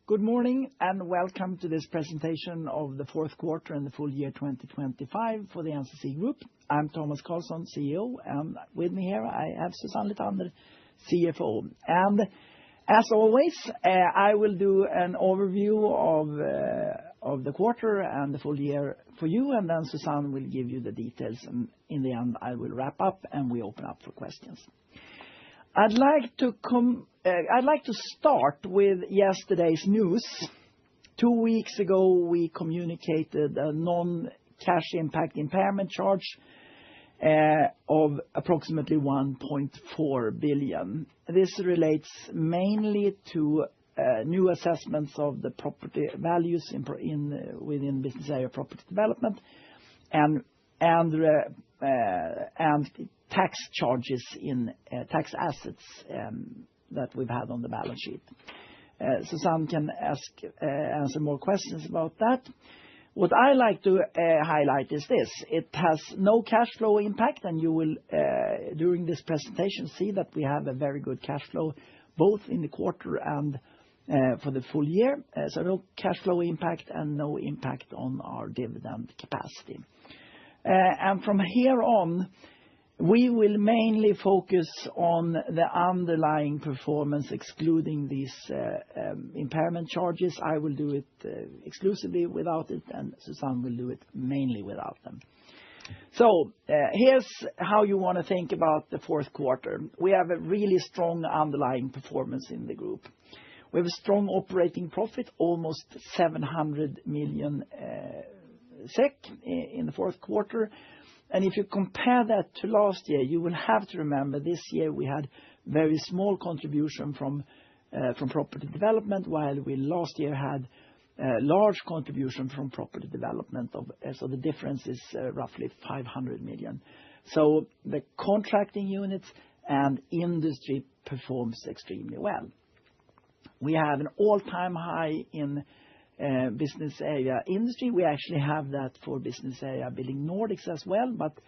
Good morning and welcome to this presentation of the fourth quarter and the full year 2025 for the NCC Group. I'm Thomas Karlsson, CEO, and with me here I have Susanne Lithander, CFO. And as always, I will do an overview of the quarter and the full year for you, and then Susanne will give you the details, and in the end I will wrap up and we open up for questions. I'd like to start with yesterday's news. 2 weeks ago, we communicated a non-cash impact impairment charge of approximately 1.4 billion. This relates mainly to new assessments of the property values within business area property development and tax charges in tax assets that we've had on the balance sheet. Susanne can answer more questions about that. What I like to highlight is this: it has no cash flow impact, and you will during this presentation see that we have a very good cash flow both in the quarter and for the full year. So no cash flow impact and no impact on our dividend capacity. And from here on, we will mainly focus on the underlying performance, excluding these impairment charges. I will do it exclusively without it, and Susanne will do it mainly without them. So here's how you want to think about the fourth quarter. We have a really strong underlying performance in the group. We have a strong operating profit, almost 700 million SEK in the fourth quarter. And if you compare that to last year, you will have to remember this year we had very small contribution from property development, while we last year had large contribution from property development. So the difference is roughly 500 million. So the contracting units and industry performs extremely well. We have an all-time high in business area industry. We actually have that for business area Building Nordics as well, but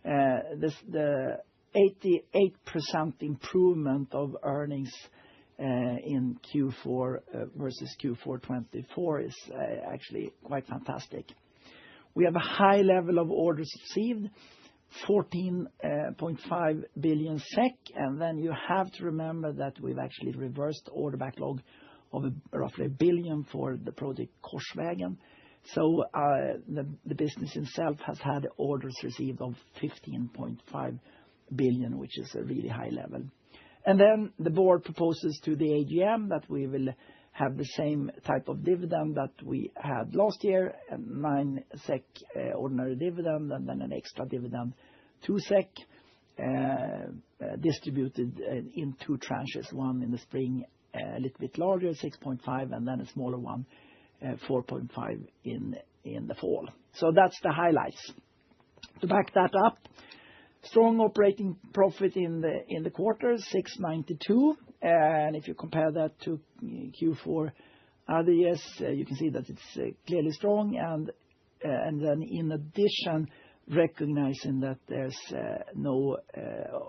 the 88% improvement of earnings in Q4 versus Q4 24 is actually quite fantastic. We have a high level of orders received, 14.5 billion SEK, and then you have to remember that we've actually reversed order backlog of roughly 1 billion for the project Korsvägen. So the business itself has had orders received of 15.5 billion, which is a really high level. And then the board proposes to the AGM that we will have the same type of dividend that we had last year, 9 SEK ordinary dividend, and then an extra dividend 2 SEK distributed in 2 tranches, one in the spring, a little bit larger, 6.5, and then a smaller one, 4.5 in the fall. So that's the highlights. To back that up, strong operating profit in the quarter, 692, and if you compare that to Q4 other years, you can see that it's clearly strong, and then in addition, recognizing that there's no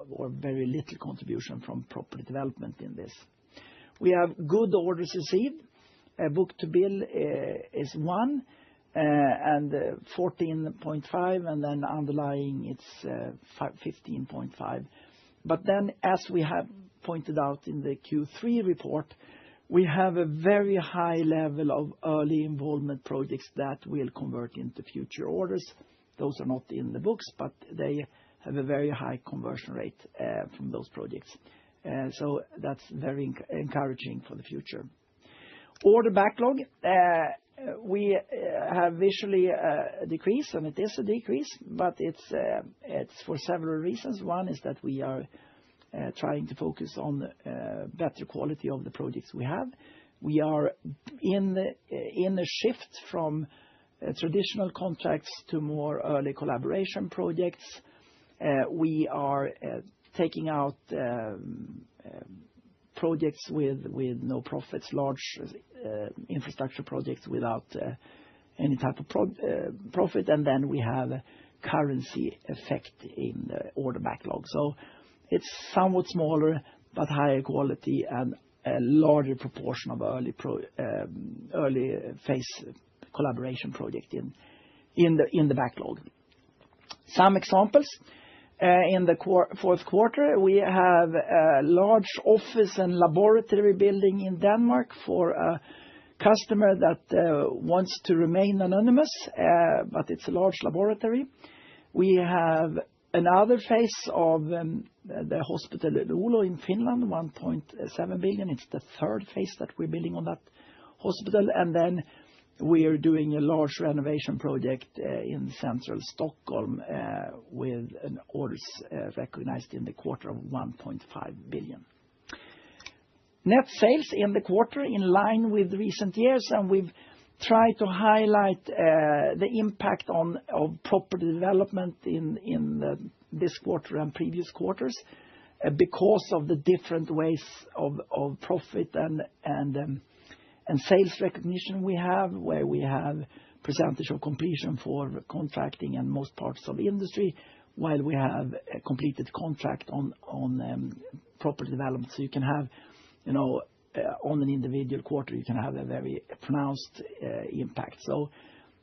or very little contribution from property development in this. We have good orders received. Book to bill is 1 and 14.5, and then underlying it's 15.5. But then, as we have pointed out in the Q3 report, we have a very high level of early involvement projects that will convert into future orders. Those are not in the books, but they have a very high conversion rate from those projects. So that's very encouraging for the future. Order backlog, we have visually a decrease, and it is a decrease, but it's for several reasons. One is that we are trying to focus on better quality of the projects we have. We are in a shift from traditional contracts to more early collaboration projects. We are taking out projects with no profits, large infrastructure projects without any type of profit, and then we have a currency effect in the order backlog. So it's somewhat smaller but higher quality, and a larger proportion of early phase collaboration project in the backlog. Some examples. In the fourth quarter, we have a large office and laboratory building in Denmark for a customer that wants to remain anonymous, but it's a large laboratory. We have another phase of the hospital in Oulu in Finland, 1.7 billion. It's the third phase that we're building on that hospital. And then we are doing a large renovation project in central Stockholm with an orders recognized in the quarter of 1.5 billion. Net sales in the quarter in line with recent years, and we've tried to highlight the impact of property development in this quarter and previous quarters because of the different ways of profit and sales recognition we have, where we have percentage of completion for contracting and most parts of industry, while we have a completed contract on property development. So you can have, on an individual quarter, you can have a very pronounced impact. So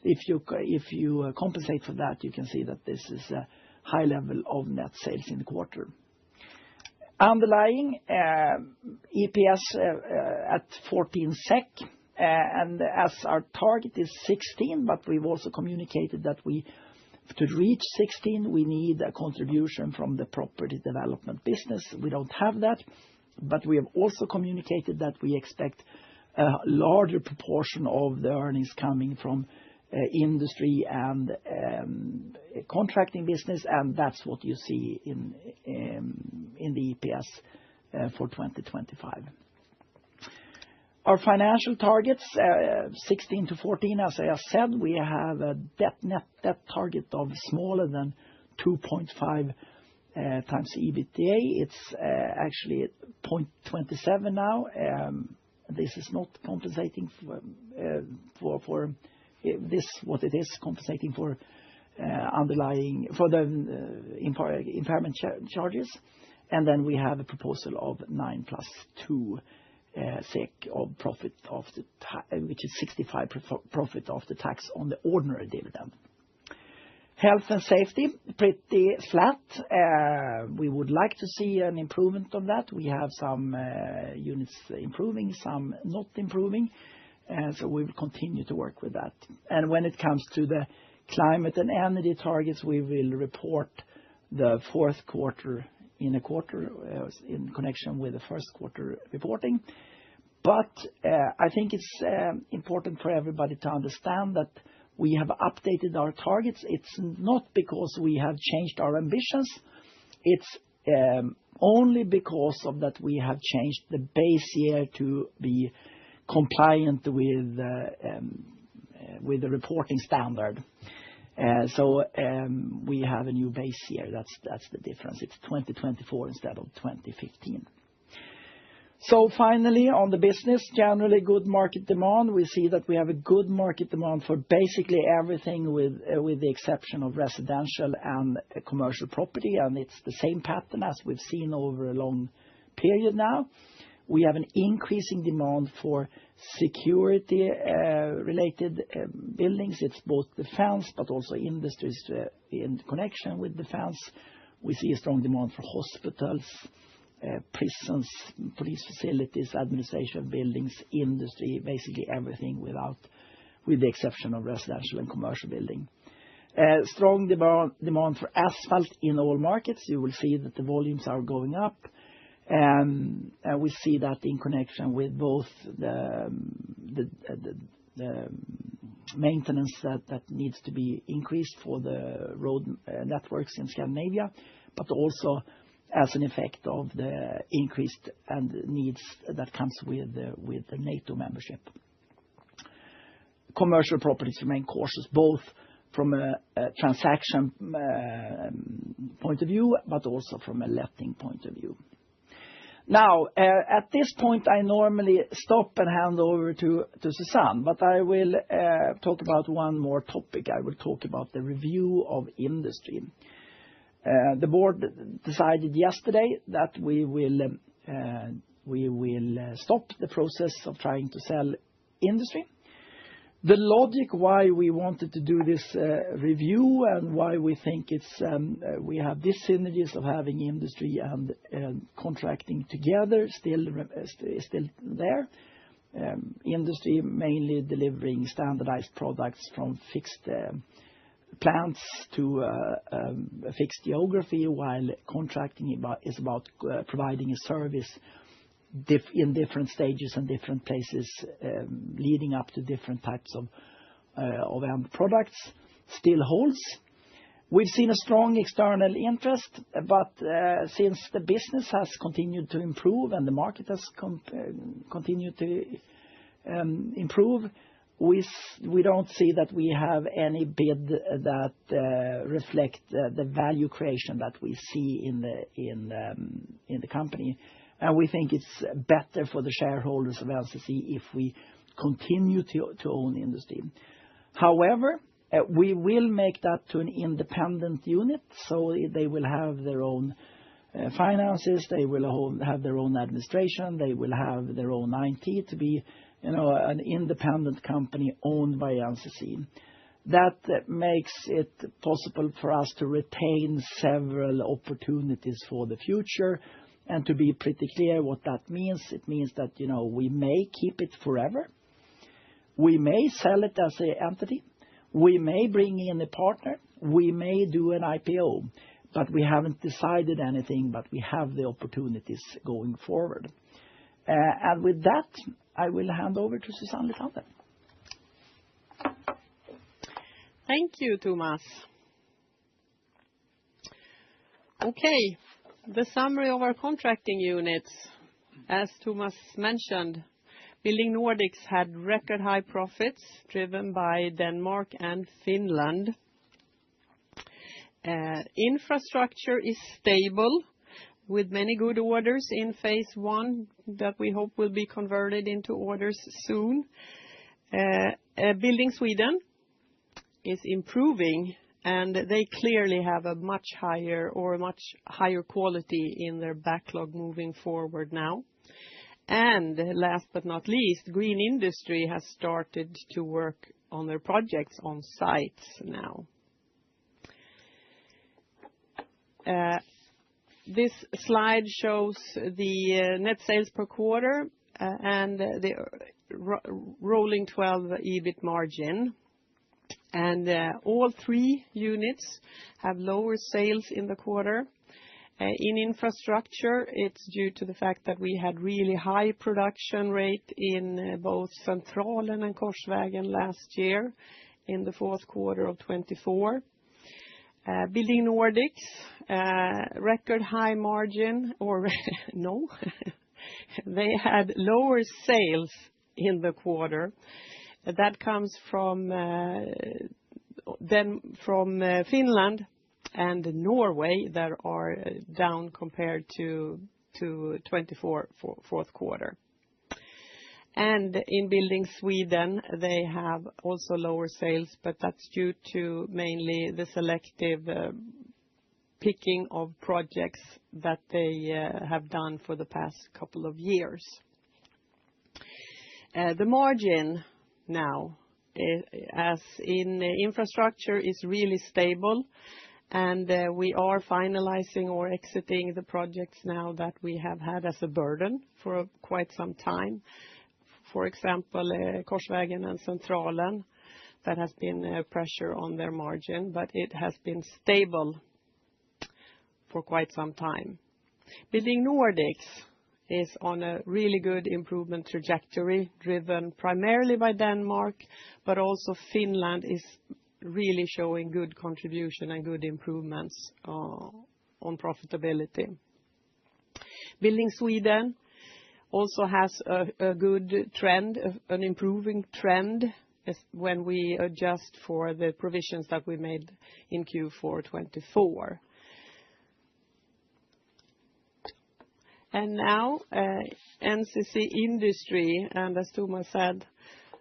if you compensate for that, you can see that this is a high level of net sales in the quarter. Underlying EPS at 14 SEK, and as our target is 16, but we've also communicated that to reach 16, we need a contribution from the property development business. We don't have that, but we have also communicated that we expect a larger proportion of the earnings coming from industry and contracting business, and that's what you see in the EPS for 2025. Our financial targets, 16 to 14, as I have said, we have a net debt target of smaller than 2.5 times EBITDA. It's actually 0.27 now. This is not compensating for this, what it is compensating for underlying for the impairment charges. And then we have a proposal of 9 plus 2 SEK of profit after which is 65 profit after tax on the ordinary dividend. Health and safety, pretty flat. We would like to see an improvement on that. We have some units improving, some not improving. So we will continue to work with that. And when it comes to the climate and energy targets, we will report the fourth quarter in a quarter in connection with the first quarter reporting. But I think it's important for everybody to understand that we have updated our targets. It's not because we have changed our ambitions. It's only because of that we have changed the base year to be compliant with the reporting standard. So we have a new base year. That's the difference. It's 2024 instead of 2015. So finally, on the business, generally good market demand. We see that we have a good market demand for basically everything with the exception of residential and commercial property. And it's the same pattern as we've seen over a long period now. We have an increasing demand for security related buildings. It's both defense, but also industries in connection with defense. We see a strong demand for hospitals, prisons, police facilities, administration buildings, industry, basically everything with the exception of residential and commercial building. Strong demand for asphalt in all markets. You will see that the volumes are going up. And we see that in connection with both the maintenance that needs to be increased for the road networks in Scandinavia, but also as an effect of the increased and needs that comes with the NATO membership. Commercial properties remain cautious, both from a transaction point of view, but also from a letting point of view. Now, at this point, I normally stop and hand over to Susanne, but I will talk about one more topic. I will talk about the review of industry. The board decided yesterday that we will we will stop the process of trying to sell industry. The logic why we wanted to do this review and why we think it's we have these synergies of having industry and contracting together still there. Industry mainly delivering standardized products from fixed plants to a fixed geography, while contracting is about providing a service in different stages and different places, leading up to different types of end products, still holds. We've seen a strong external interest, but since the business has continued to improve and the market has continued to improve, we don't see that we have any bid that reflect the value creation that we see in the company. And we think it's better for the shareholders of NCC if we continue to own industry. However, we will make that to an independent unit, so they will have their own finances, they will have their own administration, they will have their own IT to be, an independent company owned by NCC. That makes it possible for us to retain several opportunities for the future. And to be pretty clear what that means, it means that, we may keep it forever. We may sell it as an entity. We may bring in a partner. We may do an IPO. But we haven't decided anything, but we have the opportunities going forward. And with that, I will hand over to Susanne Lithander. Thank you, Thomas. Okay. The summary of our contracting units, as Thomas mentioned, Building Nordics had record high profits driven by Denmark and Finland. Infrastructure is stable with many good orders in phase 1 that we hope will be converted into orders soon. Building Sweden is improving, and they clearly have a much higher quality in their backlog moving forward now. And last but not least, Green Industry has started to work on their projects on sites now. This slide shows the net sales per quarter and the rolling 12 EBIT margin. And all 3 units have lower sales in the quarter. In infrastructure, it's due to the fact that we had really high production rate in both Centralen and Korsvägen last year in the fourth quarter of 24. Building Nordics, record high margin, or no, they had lower sales in the quarter. That comes from Finland and Norway that are down compared to 24 fourth quarter. And in Building Sweden, they have also lower sales, but that's due to mainly the selective picking of projects that they have done for the past couple of years. The margin now, as in infrastructure, is really stable, and we are finalizing or exiting the projects now that we have had as a burden for quite some time. For example, Korsvägen and Centralen, that has been pressure on their margin, but it has been stable for quite some time. Building Nordics is on a really good improvement trajectory, driven primarily by Denmark, but also Finland is really showing good contribution and good improvements on profitability. Building Sweden also has a good trend, an improving trend when we adjust for the provisions that we made in Q4 24. And now NCC Industry, and as Thomas said,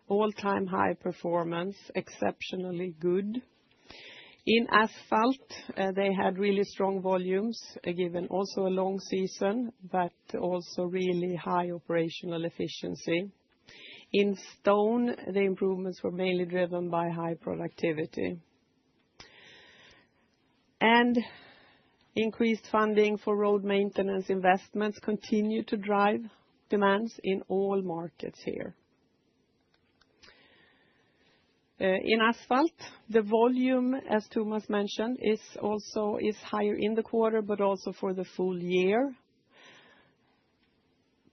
all-time high performance, exceptionally good. In asphalt, they had really strong volumes, given also a long season, but also really high operational efficiency. In stone, the improvements were mainly driven by high productivity. And increased funding for road maintenance investments continue to drive demands in all markets here. In asphalt, the volume, as Thomas mentioned, is higher in the quarter, but also for the full year,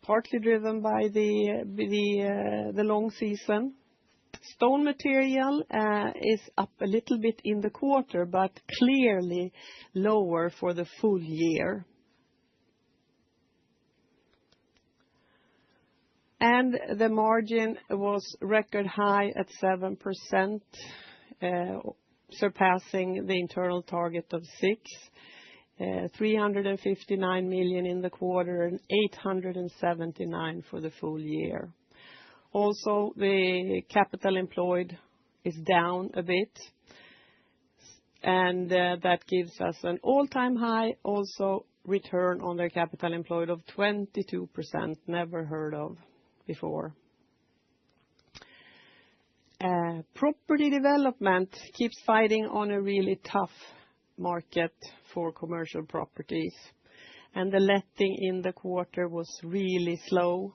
partly driven by the long season. Stone material is up a little bit in the quarter, but clearly lower for the full year. And the margin was record high at 7%, surpassing the internal target of 6%, 359 million in the quarter and 879 for the full year. Also, the capital employed is down a bit, and that gives us an all-time high, also return on their capital employed of 22%, never heard of before. Property development keeps fighting on a really tough market for commercial properties, and the letting in the quarter was really slow.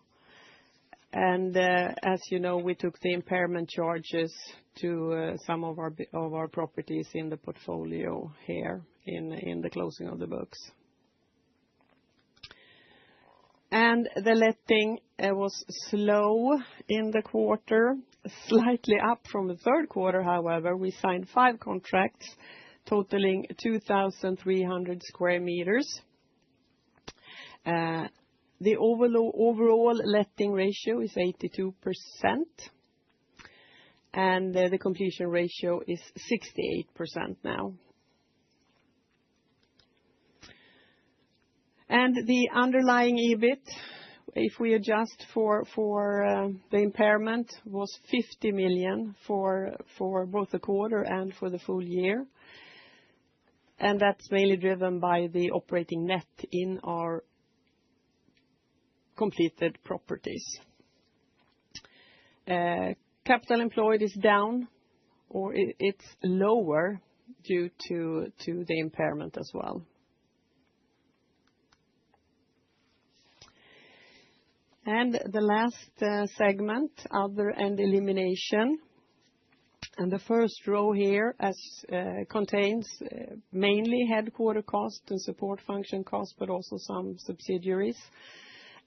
And as you know, we took the impairment charges to some of our properties in the portfolio here in the closing of the books. And the letting was slow in the quarter, slightly up from the third quarter. However, we signed 5 contracts totaling 2,300 square meters. The overall letting ratio is 82%, and the completion ratio is 68% now. And the underlying EBIT, if we adjust for the impairment, was 50 million for both the quarter and for the full year. And that's mainly driven by the operating net in our completed properties. Capital employed is down, or it's lower due to the impairment as well. And the last segment, other and elimination. And the first row here contains mainly headquarter cost and support function cost, but also some subsidiaries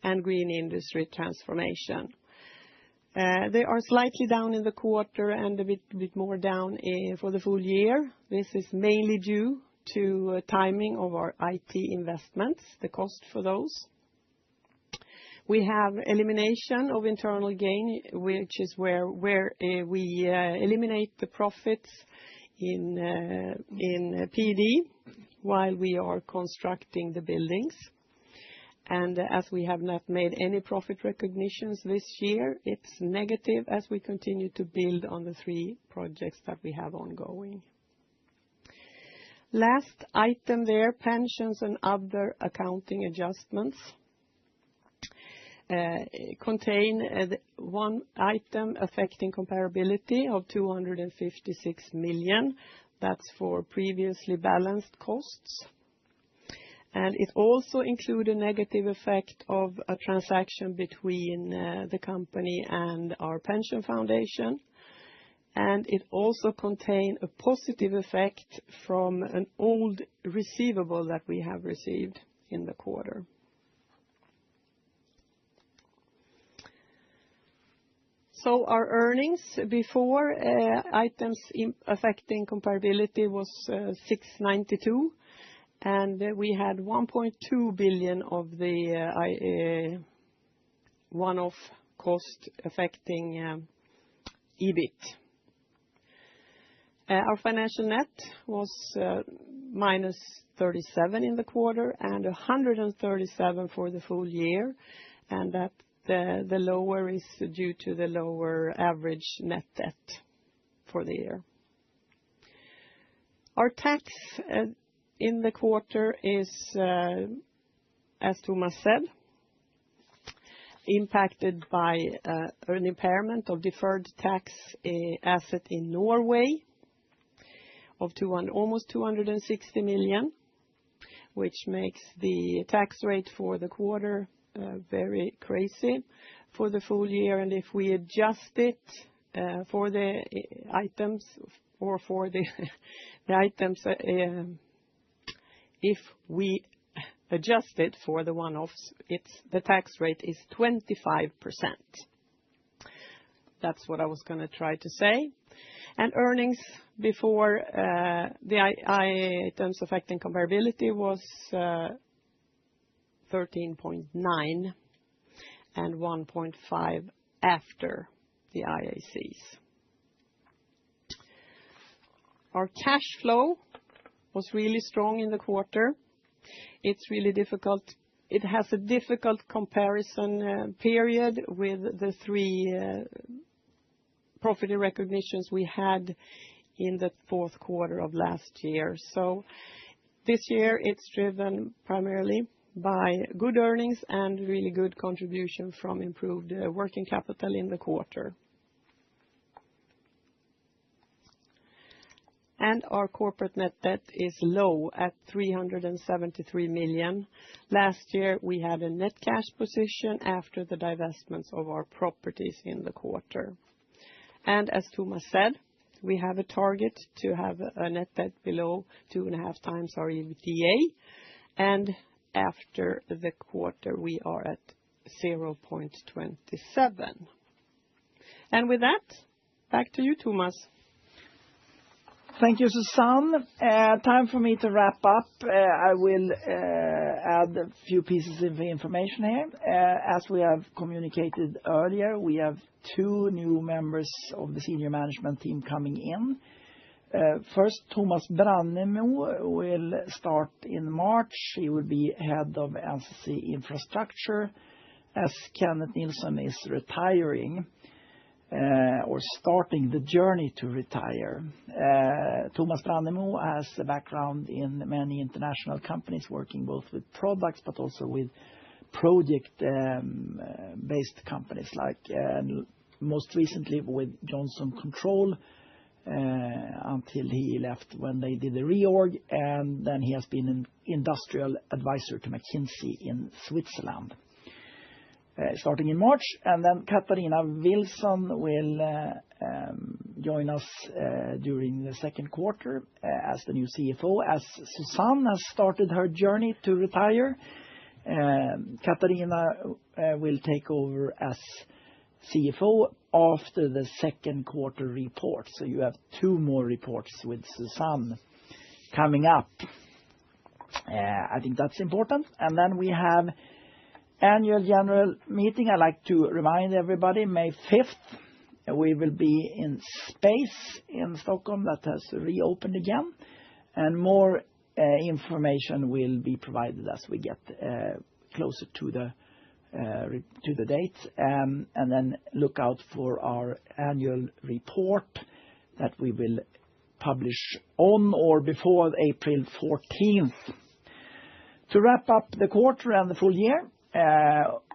and green industry transformation. They are slightly down in the quarter and a bit more down for the full year. This is mainly due to timing of our IT investments, the cost for those. We have elimination of internal gain, which is where we eliminate the profits in PD while we are constructing the buildings. And as we have not made any profit recognitions this year, it's negative as we continue to build on the 3 projects that we have ongoing. Last item there, pensions and other accounting adjustments. Contain one item affecting comparability of 256 million. That's for previously balanced costs. And it also includes a negative effect of a transaction between the company and our pension foundation. And it also contains a positive effect from an old receivable that we have received in the quarter. So our earnings before items affecting comparability was 692, and we had 1.2 billion of the one-off cost affecting EBIT. Our financial net was minus 37 in the quarter and 137 for the full year, and that the lower is due to the lower average net debt for the year. Our tax in the quarter is, as Thomas said, impacted by an impairment of deferred tax asset in Norway of almost 260 million, which makes the tax rate for the quarter very crazy for the full year. And if we adjust it for the items or for the items, if we adjust it for the one-offs, the tax rate is 25%. That's what I was going to try to say. And earnings before the items affecting comparability was 13.9 and 1.5 after the IACs. Our cash flow was really strong in the quarter. It's really difficult. It has a difficult comparison period with the three profit recognitions we had in the fourth quarter of last year. So this year it's driven primarily by good earnings and really good contribution from improved working capital in the quarter. And our corporate net debt is low at 373 million. Last year, we had a net cash position after the divestments of our properties in the quarter. And as Thomas said, we have a target to have a net debt below 2.5 times our EBITDA. And after the quarter, we are at 0.27. And with that, back to you, Thomas. Thank you, Susanne. Time for me to wrap up. I will add a few pieces of information here. As we have communicated earlier, we have 2 new members of the senior management team coming in. First, Thomas Brannemo will start in March. He will be head of NCC Infrastructure as Kenneth Nilsson is retiring. Or starting the journey to retire. Thomas Brannemo has a background in many international companies working both with products but also with project-based companies like most recently with Johnson Control until he left when they did the reorg, and then he has been an industrial advisor to McKinsey in Switzerland. Starting in March, and then Katarina Wilson will join us during the second quarter as the new CFO. As Susanne has started her journey to retire, Katarina will take over as CFO after the second quarter report. So you have 2 more reports with Susanne coming up. I think that's important. And then we have Annual General Meeting. I'd like to remind everybody, May 5th, we will be in Space in Stockholm that has reopened again. And more information will be provided as we get closer to the date. And then look out for our annual report that we will publish on or before April 14th. To wrap up the quarter and the full year,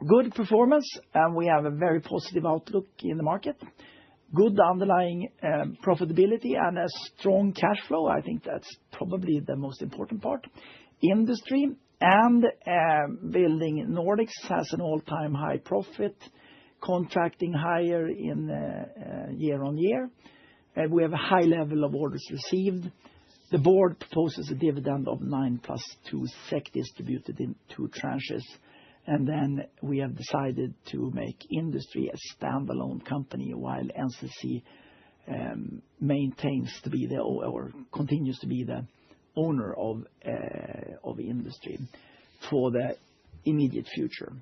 good performance, and we have a very positive outlook in the market. Good underlying profitability and a strong cash flow. I think that's probably the most important part. Industry and Building Nordics has an all-time high profit, contracting higher in year on year. We have a high level of orders received. The board proposes a dividend of 9 + 2 SEK distributed in 2 tranches. And then we have decided to make Industry a standalone company while NCC maintains to be or continues to be the owner of Industry for the immediate future.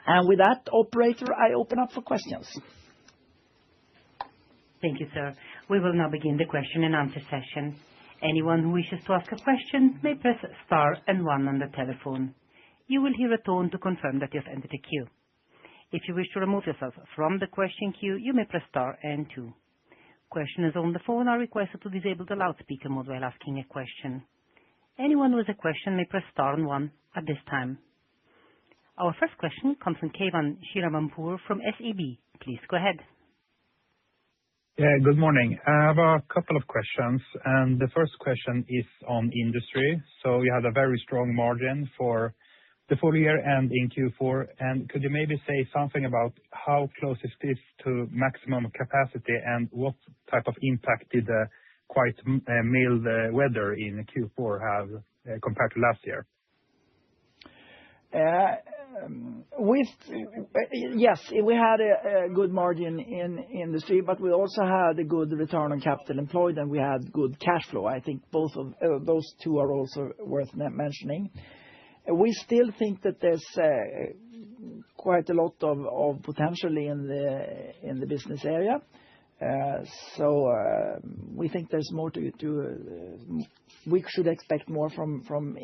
And with that, operator, I open up for questions. Thank you, sir. We will now begin the question and answer session. Anyone who wishes to ask a question may press star and 1 on the telephone. You will hear a tone to confirm that you have entered a queue. If you wish to remove yourself from the question queue, you may press star and 2. questioners on the phone are requested to disable the loudspeaker mode while asking a question. Anyone with a question may press star and one at this time. Our first question comes from Kevan Shiramampur from SEB. Please go ahead. Yeah, good morning. I have a couple of questions, and the first question is on industry. So you had a very strong margin for the full year and in Q4. And could you maybe say something about how close is this to maximum capacity, and what type of impact did the quite mild weather in Q4 have compared to last year? Yes, we had a good margin in industry, but we also had a good return on capital employed, and we had good cash flow. I think both of those two are also worth mentioning. We still think that there's quite a lot of potential in the business area. So we think there's more to we should expect more from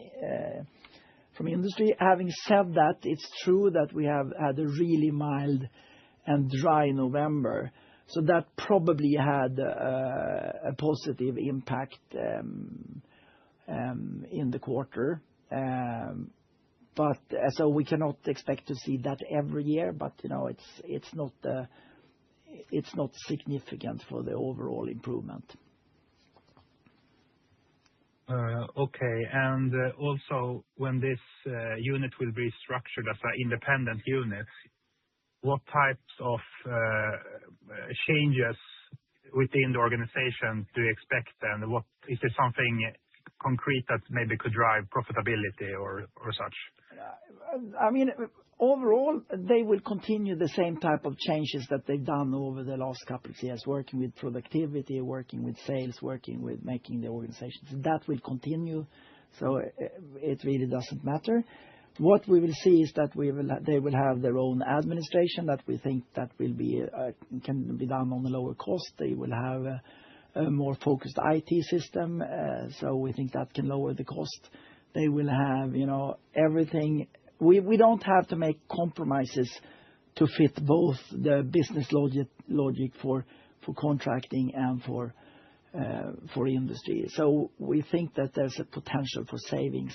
industry. Having said that, it's true that we have had a really mild and dry November, so that probably had a positive impact in the quarter. But so we cannot expect to see that every year, but it's not significant for the overall improvement. Okay. And also, when this unit will be structured as an independent unit, what types of changes within the organization do you expect, and what is there something concrete that maybe could drive profitability or such? I mean, overall, they will continue the same type of changes that they've done over the last couple of years, working with productivity, working with sales, working with making the organizations. That will continue, so it really doesn't matter. What we will see is that they will have their own administration that we think that will can be done on a lower cost. They will have a more focused IT system, so we think that can lower the cost. They will have everything. We don't have to make compromises to fit both the business logic for contracting and for industry. So we think that there's a potential for savings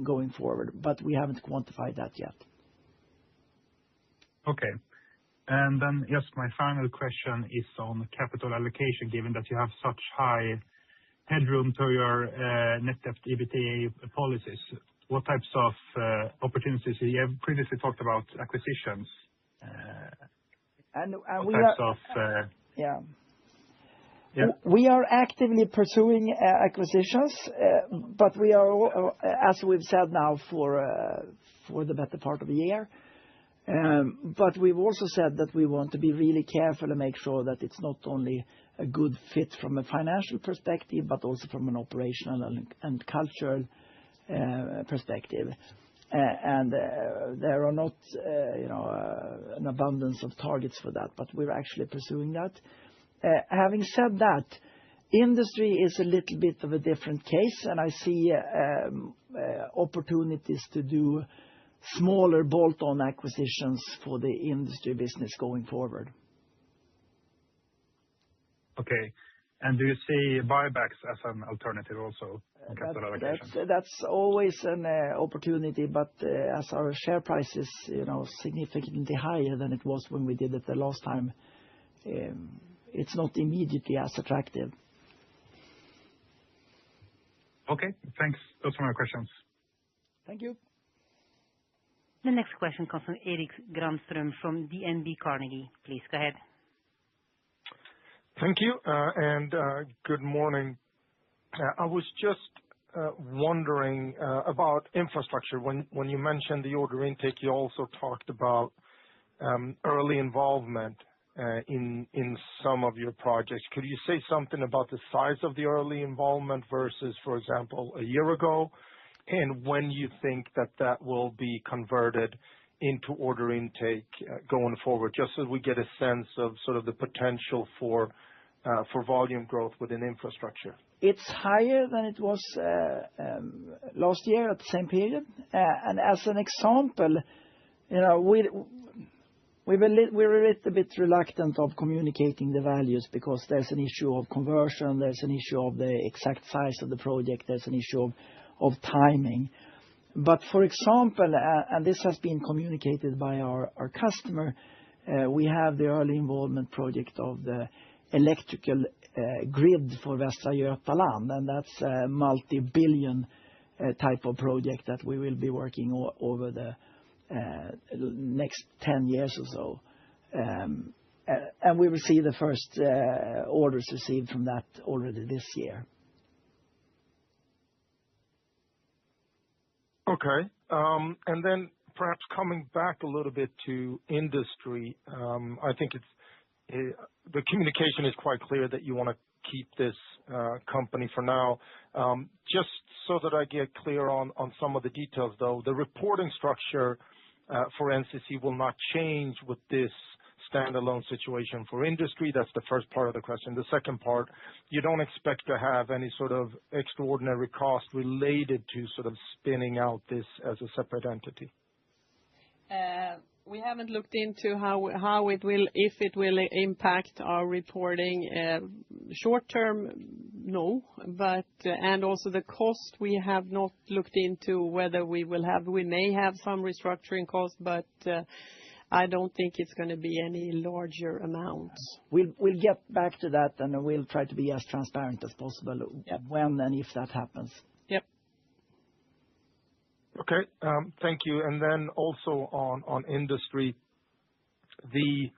going forward, but we haven't quantified that yet. Okay. And then just my final question is on capital allocation, given that you have such high headroom to your net debt EBITDA policies. What types of opportunities? You have previously talked about acquisitions. And what we types are, of yeah. Yeah. We are actively pursuing acquisitions, but we are, as we've said now, for the better part of the year. But we've also said that we want to be really careful and make sure that it's not only a good fit from a financial perspective, but also from an operational and cultural perspective. And there are not an abundance of targets for that, but we're actually pursuing that. Having said that, industry is a little bit of a different case, and I see opportunities to do smaller bolt-on acquisitions for the industry business going forward. Okay. And do you see buybacks as an alternative also in capital allocation? That's always an opportunity, but as our share price is significantly higher than it was when we did it the last time, it's not immediately as attractive. Okay, thanks. Those are my questions. Thank you. The next question comes from Erik Granström from DNB Carnegie. Please go ahead. Thank you, and good morning. I was just wondering about infrastructure. When you mentioned the order intake, you also talked about early involvement in some of your projects. Could you say something about the size of the early involvement versus, for example, a year ago, and when you think that will be converted into order intake going forward, just so we get a sense of sort of the potential for volume growth within infrastructure? It's higher than it was last year at the same period. And as an example, we're a little bit reluctant of communicating the values because there's an issue of conversion, there's an issue of the exact size of the project, there's an issue of timing. But for example, and this has been communicated by our customer, we have the early involvement project of the electrical grid for Västra Götaland, and that's a multi-billion type of project that we will be working over the next 10 years or so. And we will see the first orders received from that already this year. Okay. And then perhaps coming back a little bit to industry, I think the communication is quite clear that you want to keep this company for now. Just so that I get clear on some of the details, though, the reporting structure for NCC will not change with this standalone situation for industry. That's the first part of the question. The second part, you don't expect to have any sort of extraordinary cost related to sort of spinning out this as a separate entity? We haven't looked into how it will, if it will impact our reporting. Short term, no, but and also the cost we have not looked into whether we may have some restructuring costs, but I don't think it's going to be any larger amounts. We'll get back to that, and we'll try to be as transparent as possible when and if that happens. Yep. Okay, thank you. And then also on industry, the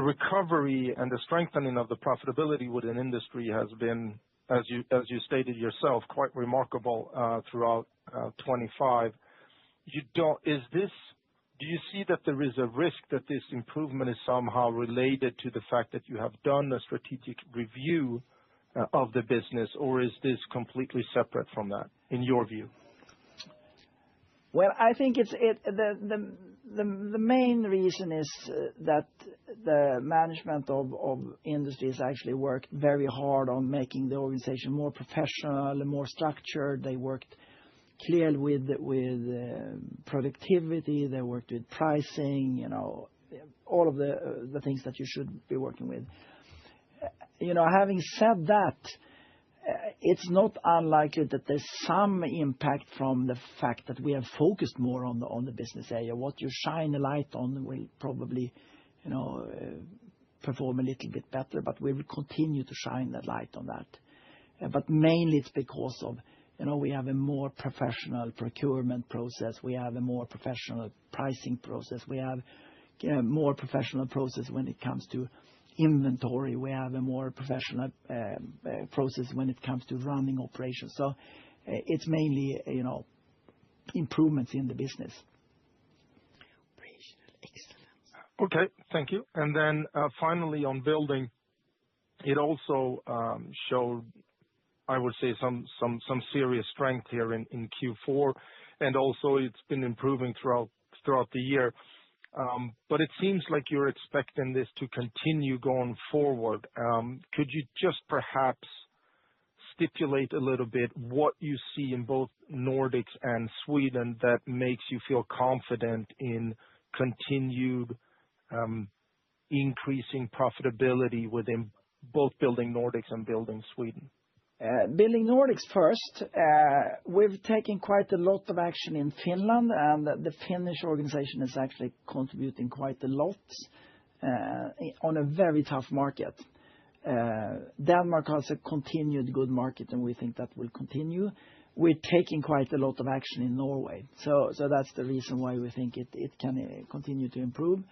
recovery and the strengthening of the profitability within industry has been, as you stated yourself, quite remarkable throughout 25. Do you see that there is a risk that this improvement is somehow related to the fact that you have done a strategic review of the business, or is this completely separate from that, in your view? Well, I think the main reason is that the management of industry has actually worked very hard on making the organization more professional and more structured. They worked clearly with productivity. They worked with pricing. All of the things that you should be working with. Having said that, it's not unlikely that there's some impact from the fact that we have focused more on the business area. What you shine a light on will probably, perform a little bit better, but we will continue to shine that light on that. But mainly it's because of, we have a more professional procurement process. We have a more professional pricing process. We have a more professional process when it comes to inventory. We have a more professional process when it comes to running operations. So it's mainly, improvements in the business. Operational excellence. Okay, thank you. And then finally on building, it also showed, I would say, some serious strength here in Q4, and also it's been improving throughout the year. But it seems like you're expecting this to continue going forward. Could you just perhaps stipulate a little bit what you see in both Nordics and Sweden that makes you feel confident in continued increasing profitability within both Building Nordics and Building Sweden? Building Nordics first, we've taken quite a lot of action in Finland, and the Finnish organization is actually contributing quite a lot on a very tough market. Denmark has a continued good market, and we think that will continue. We're taking quite a lot of action in Norway, so that's the reason why we think it can continue to improve.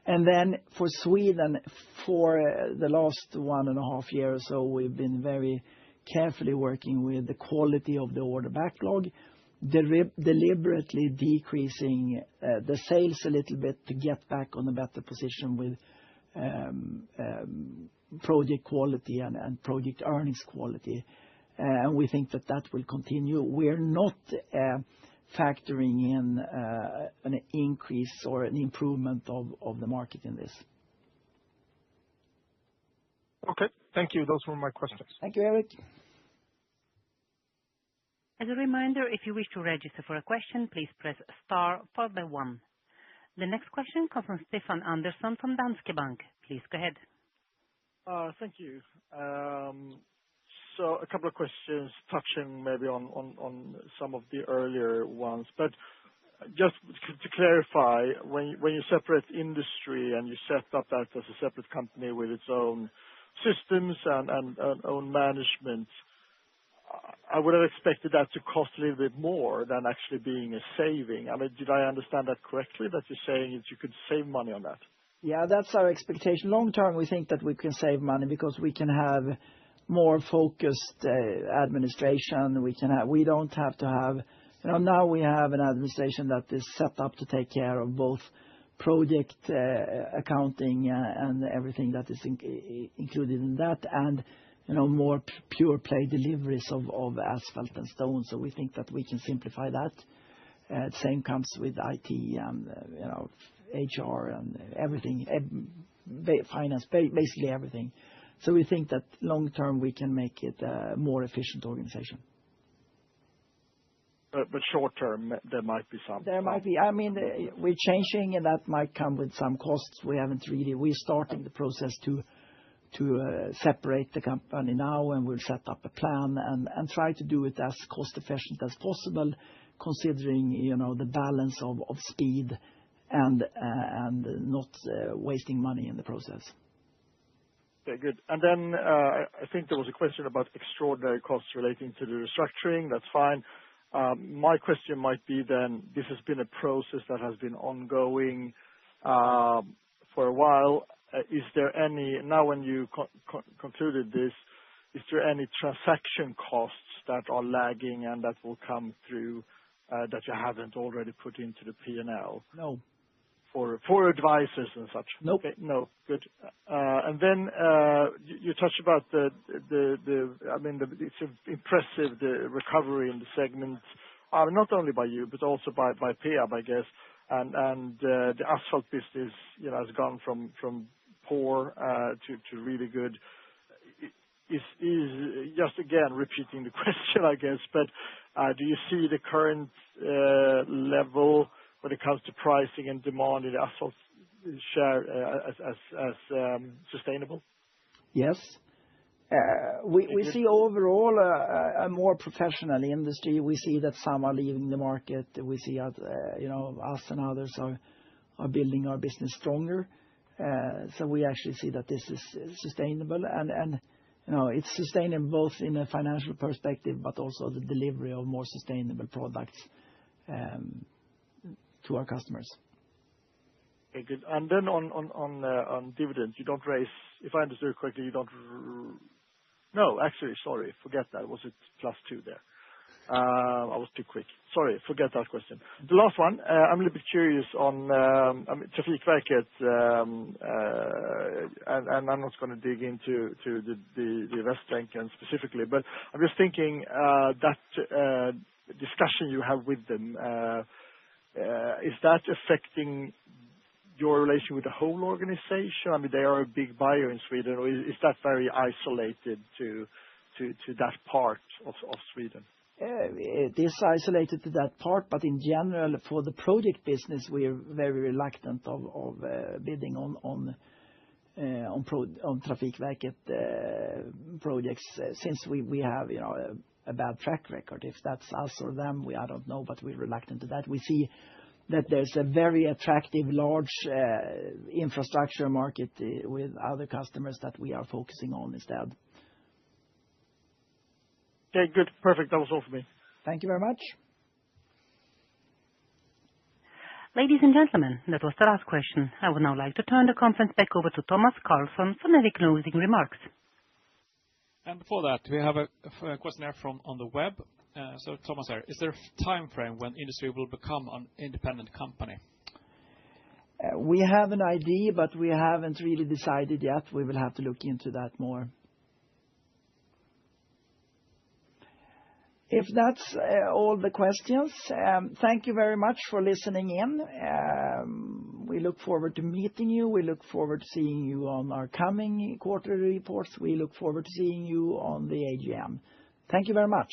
And then for Sweden, for the last 1.5 years or so, we've been very carefully working with the quality of the order backlog, deliberately decreasing the sales a little bit to get back on a better position with project quality and project earnings quality. And we think that will continue. We're not factoring in an increase or an improvement of the market in this. Okay, thank you. Those were my questions. Thank you, Eric. As a reminder, if you wish to register for a question, please press star followed by 1. The next question comes from Stefan Andersson from Danske Bank. Please go ahead. Thank you. So a couple of questions touching maybe on some of the earlier ones. But just to clarify, when you separate industry and you set up that as a separate company with its own systems and own management, I would have expected that to cost a little bit more than actually being a saving. I mean, did I understand that correctly, that you're saying that you could save money on that? Yeah, that's our expectation. Long term, we think that we can save money because we can have more focused administration. We don't have to have, now we have an administration that is set up to take care of both project accounting and everything that is included in that, and more pure play deliveries of asphalt and stone. So we think that we can simplify that. Same comes with IT and HR and everything, finance, basically everything. So we think that long term we can make it a more efficient organization. But short term, there might be some. There might be. I mean, we're changing, and that might come with some costs. We're starting the process to separate the company now, and we'll set up a plan and try to do it as cost efficient as possible, considering the balance of speed and not wasting money in the process. Okay, good. And then I think there was a question about extraordinary costs relating to the restructuring. That's fine. My question might be then, this has been a process that has been ongoing for a while. Is there any, now when you concluded this, is there any transaction costs that are lagging and that will come through that you haven't already put into the P&L? No. For advisors and such? Nope. Okay, no, good. And then you touched about it's impressive, the recovery in the segment, not only by you, but also by Peab, I guess. And the asphalt business, has gone from poor to really good. Is just again repeating the question, I guess, but do you see the current level when it comes to pricing and demand in the asphalt share as sustainable? Yes. We see overall a more professional industry. We see that some are leaving the market. We see us and others are building our business stronger. So we actually see that this is sustainable, and it's sustainable both in a financial perspective, but also the delivery of more sustainable products to our customers. Okay, good. And then on dividends, you don't raise, if I understood correctly, you don't. No, actually, sorry, forget that. Was it +2 there? I was too quick. Sorry, forget that question. The last one, I'm a little bit curious on Trafikverket, and I'm not going to dig into the Västlänken specifically, but I'm just thinking that discussion you have with them, is that affecting your relation with the whole organization? I mean, they are a big buyer in Sweden, or is that very isolated to that part of Sweden? It is isolated to that part, but in general, for the project business, we are very reluctant of bidding on Trafikverket projects, since we have a bad track record. If that's us or them, I don't know, but we're reluctant to that. We see that there's a very attractive large infrastructure market with other customers that we are focusing on instead. Okay, good. Perfect. That was all for me. Thank you very much. Ladies and gentlemen, that was the last question. I would now like to turn the conference back over to Thomas Carlson for any closing remarks. And before that, we have a questionnaire on the web. So Thomas, is there a time frame when industry will become an independent company? We have an idea, but we haven't really decided yet. We will have to look into that more. If that's all the questions, thank you very much for listening in. We look forward to meeting you. We look forward to seeing you on our coming quarterly reports. We look forward to seeing you on the AGM. Thank you very much.